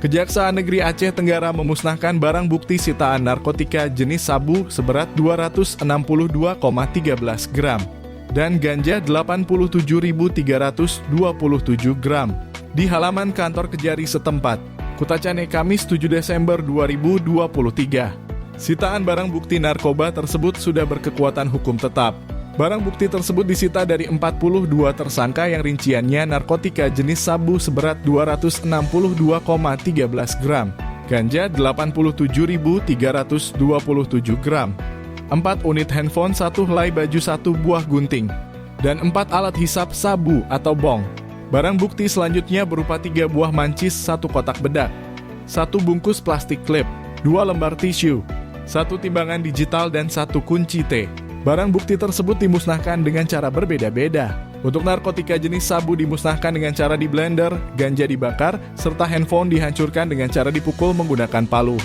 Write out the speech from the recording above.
Kejaksaan Negeri Aceh Tenggara memusnahkan barang bukti sitaan narkotika jenis sabu seberat 262,13 gram dan ganja 87.327 gram di halaman kantor Kejari setempat, Kutacane, Kamis 7 Desember 2023. Sitaan barang bukti narkoba tersebut sudah berkekuatan hukum tetap. Barang bukti tersebut disita dari 42 tersangka yang rinciannya narkotika jenis sabu seberat 262,13 gram, ganja 87.327 gram, 4 unit handphone, 1 helai baju, 1 buah gunting, dan 4 alat hisap sabu atau bong. Barang bukti selanjutnya berupa 3 buah mancis, 1 kotak bedak, 1 bungkus plastik klip, 2 lembar tisu, 1 timbangan digital, dan 1 kunci T. Barang bukti tersebut dimusnahkan dengan cara berbeda-beda. Untuk narkotika jenis sabu dimusnahkan dengan cara di blender, ganja dibakar, serta handphone dihancurkan dengan cara dipukul menggunakan palu.